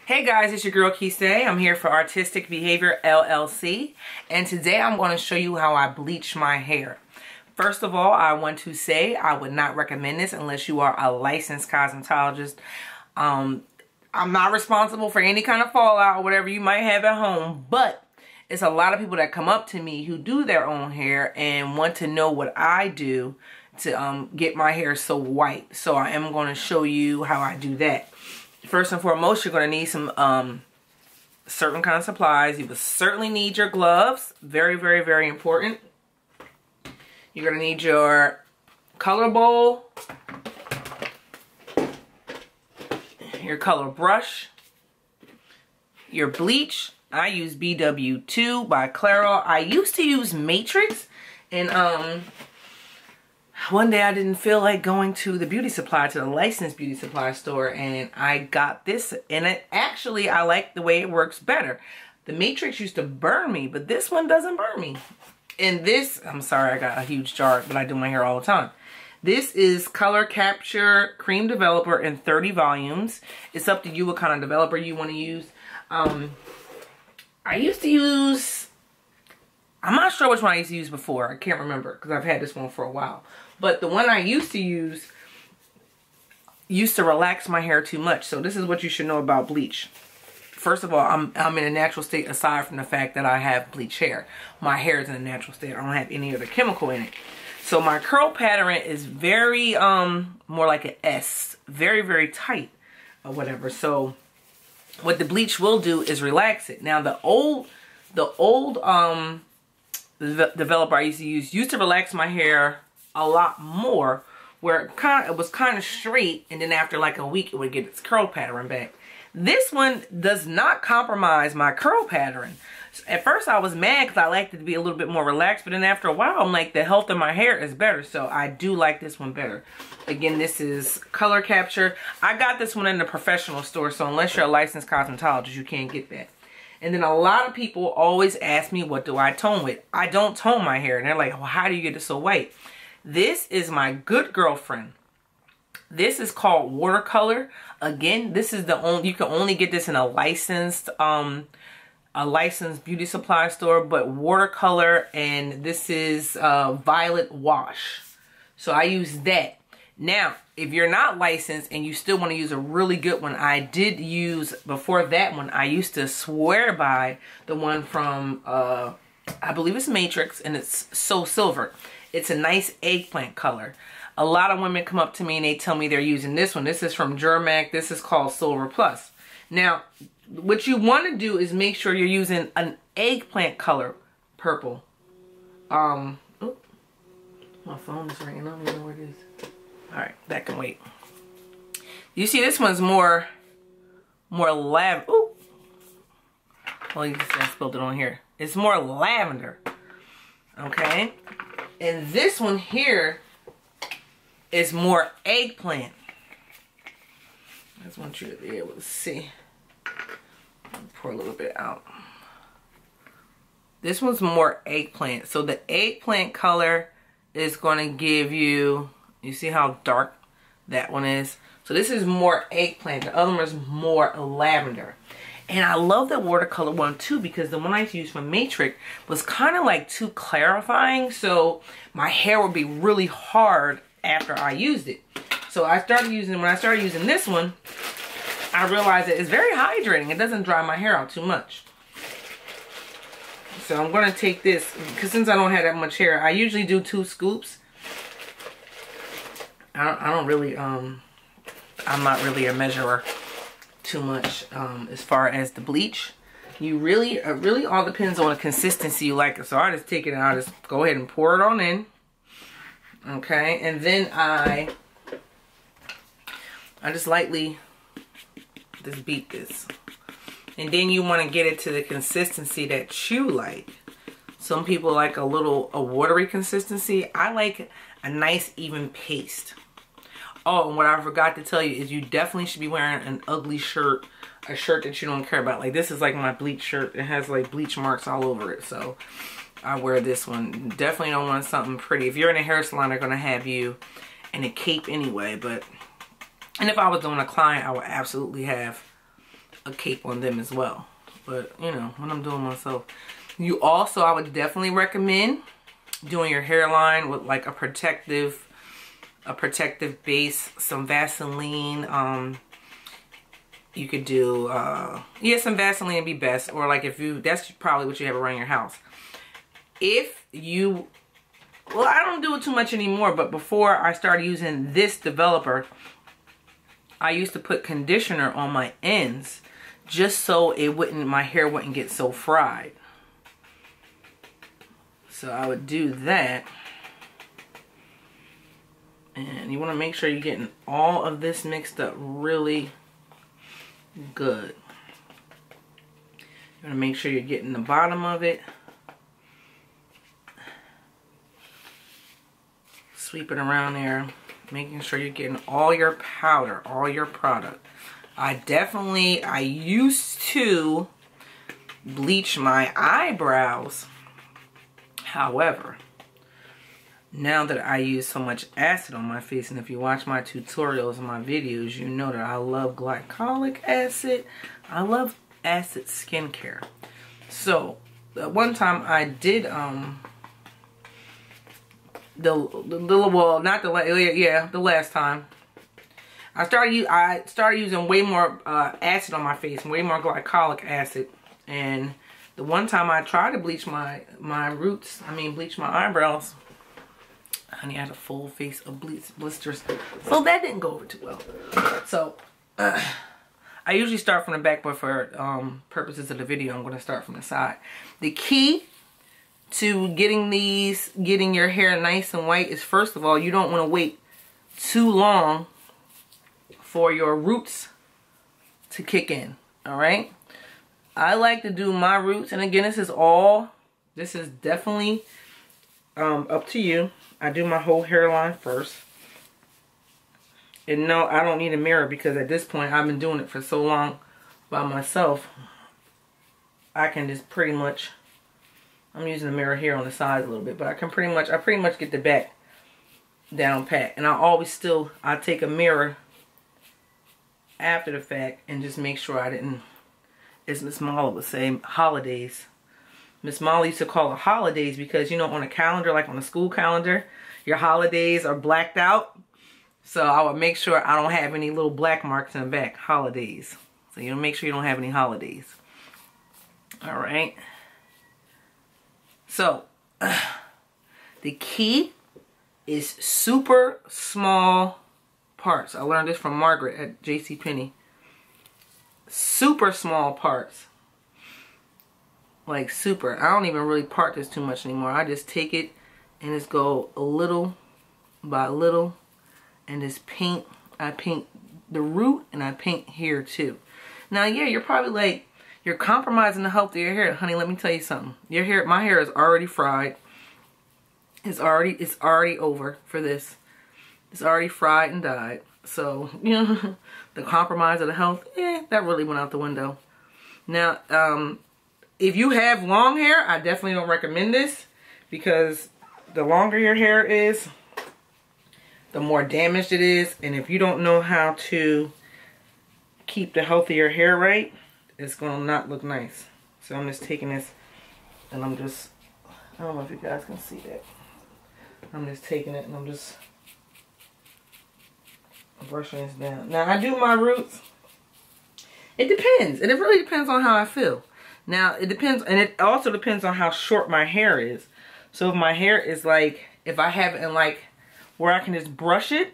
Hey guys, it's your girl Kisei. I'm here for Artistic Behavior LLC, and today I'm going to show you how I bleach my hair. First of all, I want to say I would not recommend this unless you are a licensed cosmetologist. I'm not responsible for any kind of fallout or whatever you might have at home, but it's a lot of people that come up to me who do their own hair and want to know what I do to get my hair so white. So I am going to show you how I do that. First and foremost, you're going to need some certain kind of supplies. You will certainly need your gloves. Very, very, very important. You're going to need your color bowl, your color brush, your bleach. I use BW2 by Clairol. I used to use Matrix, and one day I didn't feel like going to the beauty supply, to the licensed beauty supply store, and I got this, and I like the way it works better. The Matrix used to burn me, but this one doesn't burn me. And this, I'm sorry, I got a huge jar, but I do my hair all the time. This is Color Capture Cream Developer in 30 volumes. It's up to you what kind of developer you want to use. I used to use, I'm not sure which one I used to use before. I can't remember because I've had this one for a while. But the one I used to use used to relax my hair too much. So this is what you should know about bleach. First of all, I'm in a natural state aside from the fact that I have bleach hair. My hair is in a natural state. I don't have any other chemical in it. So my curl pattern is very, more like an S. Very, very tight or whatever. So what the bleach will do is relax it. Now the old developer I used to relax my hair a lot more, where it was kind of straight, and then after like a week it would get its curl pattern back. This one does not compromise my curl pattern. At first I was mad because I liked it to be a little bit more relaxed, but then after a while I'm like, the health of my hair is better, so I do like this one better. Again, this is Color Capture. I got this one in the professional store, so unless you're a licensed cosmetologist, you can't get that. And then a lot of people always ask me, what do I tone with? I don't tone my hair, and they're like, well, how do you get it so white? This is my good girlfriend. This is called Watercolor. Again, this is the only, you can only get this in a licensed beauty supply store, but Watercolor, and this is Violet Wash. So I use that. Now, if you're not licensed and you still want to use a really good one, I did use, before that one, I used to swear by the one from, I believe it's Matrix, and it's So Silver. It's a nice eggplant color. A lot of women come up to me and they tell me they're using this one. This is from Germac. This is called Silver Plus. Now, what you want to do is make sure you're using an eggplant color purple. Oh, my phone is ringing. I don't even know where it is. Alright, that can wait. You see, this one's more lavender. Ooh. Well, you can see I spilled it on here. It's more lavender. Okay? And this one here is more eggplant. I just want you to be able to see. Pour a little bit out. This one's more eggplant. So the eggplant color is going to give you, you see how dark that one is? So this is more eggplant. The other one is more lavender. And I love the watercolor one too, because the one I used from Matrix was kind of like too clarifying. So my hair would be really hard after I used it. So when I started using this one, I realized that it's very hydrating. It doesn't dry my hair out too much. So I'm going to take this, because since I don't have that much hair, I usually do 2 scoops. I don't really, I'm not really a measurer too much as far as the bleach. You really, it really all depends on the consistency you like it. So I just take it and I just go ahead and pour it on in. Okay, and then I just lightly just beat this. And then you want to get it to the consistency that you like. Some people like a watery consistency. I like a nice even paste. Oh, and what I forgot to tell you is you definitely should be wearing an ugly shirt, a shirt that you don't care about. Like this is like my bleach shirt. It has like bleach marks all over it. So I wear this one. Definitely don't want something pretty. If you're in a hair salon, they're going to have you in a cape anyway. And if I was doing a client, I would absolutely have a cape on them as well. But, you know, when I'm doing myself. You also, I would definitely recommend doing your hairline with like a protective base, some Vaseline. You could do, yeah, some Vaseline would be best. Or like if you, that's probably what you have around your house. If you, well, I don't do it too much anymore, but before I started using this developer, I used to put conditioner on my ends just so it wouldn't, my hair wouldn't get so fried. So I would do that. And you want to make sure you're getting all of this mixed up really good. You want to make sure you're getting the bottom of it. Sweep it around there. Making sure you're getting all your powder, all your product. I used to bleach my eyebrows. However, now that I use so much acid on my face, and if you watch my tutorials and my videos, you know that I love glycolic acid. I love acid skincare. So, one time I did, the last time, I started using way more acid on my face, way more glycolic acid, and the one time I tried to bleach my bleach my eyebrows, honey, I had a full face of blisters. So that didn't go over too well. So, I usually start from the back, but for purposes of the video, I'm going to start from the side. The key to getting your hair nice and white is, first of all, you don't want to wait too long for your roots to kick in. Alright? I like to do my roots, and again, this is definitely up to you. I do my whole hairline first. And no, I don't need a mirror because at this point I've been doing it for so long by myself. I can just pretty much, I'm using a mirror here on the sides a little bit, but I pretty much get the back down pat. And I take a mirror after the fact and just make sure I didn't, as Miss Molly would say, holidays. Miss Molly used to call it holidays because, you know, on a calendar, like on a school calendar, your holidays are blacked out. So I would make sure I don't have any little black marks in the back. Holidays. So you make sure you don't have any holidays. Alright. So, the key is super small parts. I learned this from Margaret at JCPenney. Super small parts. Like super. I don't even really part this too much anymore. I just take it and just go a little by little and just paint. I paint the root and I paint here too. Now, yeah, you're probably like, you're compromising the health of your hair. Honey, let me tell you something. Your hair, my hair is already fried. It's already over for this. It's already fried and dyed. So, you know, the compromise of the health, that really went out the window. Now, if you have long hair, I definitely don't recommend this because the longer your hair is, the more damaged it is. And if you don't know how to keep the health of your hair right, it's going to not look nice. So I'm just taking this and I don't know if you guys can see that. I'm just taking it and I'm just brushing this down. Now I do my roots. It depends. And it really depends on how I feel. Now it depends, and it also depends on how short my hair is. So if my hair is like, if I have it in like where I can just brush it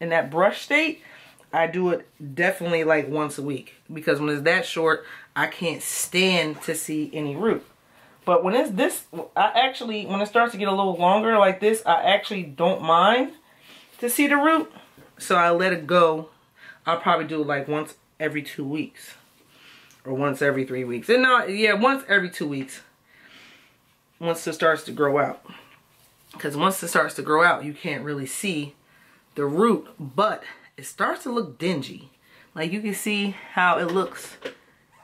in that brush state, I do it definitely like once a week. Because when it's that short, I can't stand to see any root. But when it's this, when it starts to get a little longer like this, I actually don't mind to see the root. So I let it go. I'll probably do it like once every 2 weeks. Or once every 3 weeks. And no, yeah, once every 2 weeks. Once it starts to grow out. Because once it starts to grow out, you can't really see the root. But it starts to look dingy. Like you can see how it looks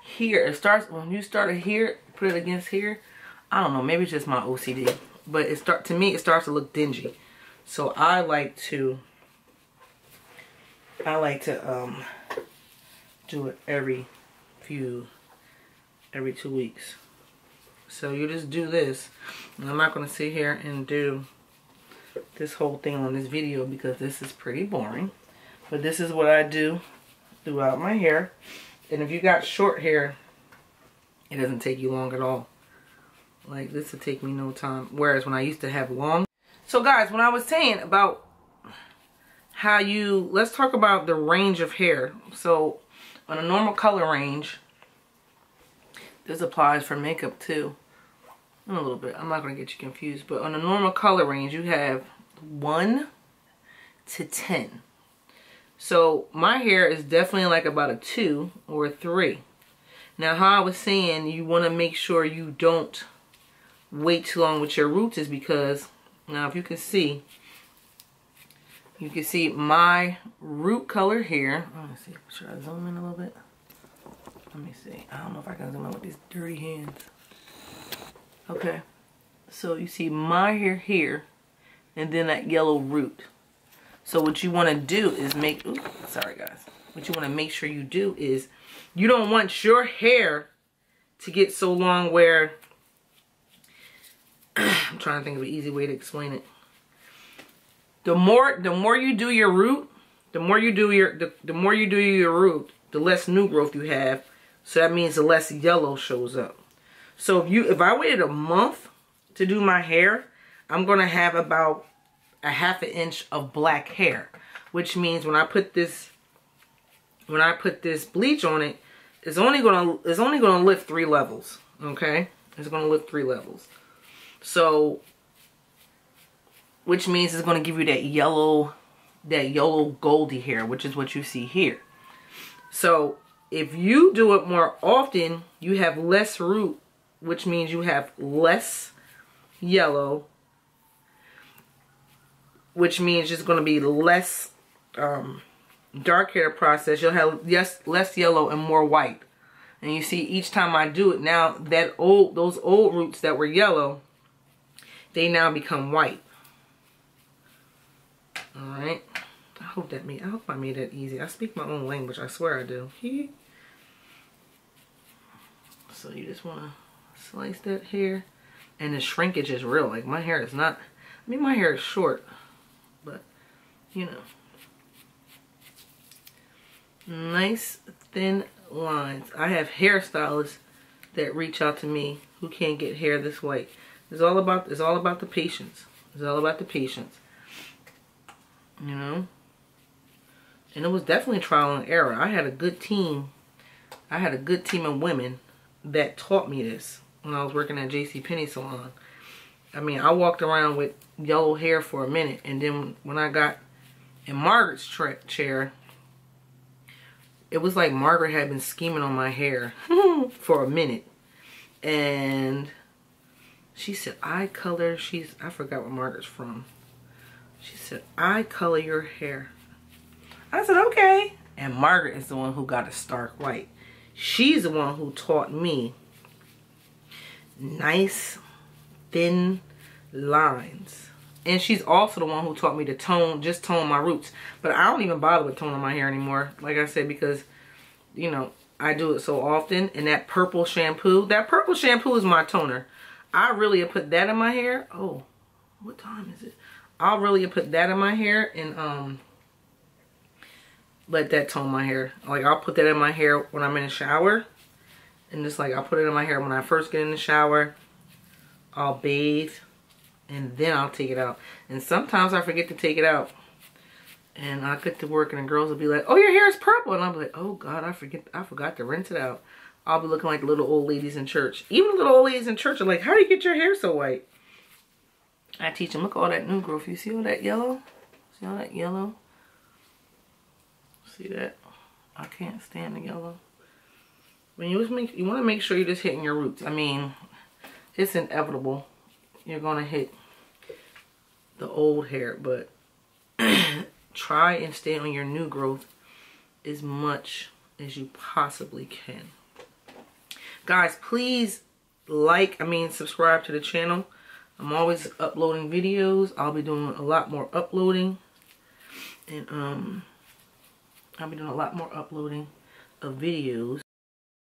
here. It starts, when you start it here, put it against here. I don't know, maybe it's just my OCD. But to me, it starts to look dingy. So I like to do it every every 2 weeks. So you just do this. And I'm not going to sit here and do this whole thing on this video because this is pretty boring. But this is what I do throughout my hair. And if you got short hair, it doesn't take you long at all. Like, this would take me no time. Whereas when I used to have long. So guys, when I was saying about how let's talk about the range of hair. So on a normal color range, this applies for makeup too. A little bit. I'm not going to get you confused. But on a normal color range, you have 1 to 10. So my hair is definitely like about a 2 or a 3. Now, how I was saying you want to make sure you don't wait too long with your roots is because, now if you can see my root color here. Let me see. Should I zoom in a little bit? Let me see. I don't know if I can zoom in with these dirty hands. Okay. So you see my hair here and then that yellow root. So what you want to do is sorry guys. What you want to make sure you do is you don't want your hair to get so long where I'm trying to think of an easy way to explain it. The more you do your root, the more you do your root, the less new growth you have. So that means the less yellow shows up. So if I waited a month to do my hair, I'm gonna have about a ½ inch of black hair, which means when I put this bleach on it, it's only gonna lift 3 levels. Okay, it's gonna lift 3 levels. So, which means it's gonna give you that yellow goldy hair, which is what you see here. So if you do it more often, you have less root, which means you have less yellow, which means it's going to be less dark hair process. You'll have less yellow and more white. And you see each time I do it now, those old roots that were yellow, they now become white. Alright. I hope I made that easy. I speak my own language, I swear I do. So you just want to slice that hair. And the shrinkage is real. Like, my hair is not, my hair is short, but you know, nice thin lines. I have hairstylists that reach out to me who can't get hair this white. It's all about the patience. It's all about the patience. You know? And it was definitely trial and error. I had a good team. I had a good team of women that taught me this when I was working at JCPenney salon. I walked around with yellow hair for a minute, and then when I got in Margaret's chair, it was like Margaret had been scheming on my hair for a minute. And she said, I forgot where Margaret's from. She said, I color your hair. I said, okay. And Margaret is the one who got a stark white. She's the one who taught me nice, thin lines. And she's also the one who taught me to just tone my roots. But I don't even bother with toning my hair anymore. Like I said, because, you know, I do it so often. And that purple shampoo is my toner. I really put that in my hair. Oh, what time is it? I'll really put that in my hair and let that tone my hair. Like, I'll put that in my hair when I'm in the shower. And just like, I'll put it in my hair when I first get in the shower. I'll bathe. And then I'll take it out. And sometimes I forget to take it out. And I get to work and the girls will be like, oh, your hair is purple. And I'll be like, oh God, I forgot to rinse it out. I'll be looking like the little old ladies in church. Even the little old ladies in church are like, how do you get your hair so white? I teach them, look at all that new growth. You see all that yellow? See all that yellow? See that? I can't stand the yellow. When you want to make sure you're just hitting your roots. I mean, it's inevitable. You're going to hit the old hair, but try and stay on your new growth as much as you possibly can. Guys, please subscribe to the channel. I'm always uploading videos. I'll be doing a lot more uploading. And I'll be doing a lot more uploading of videos.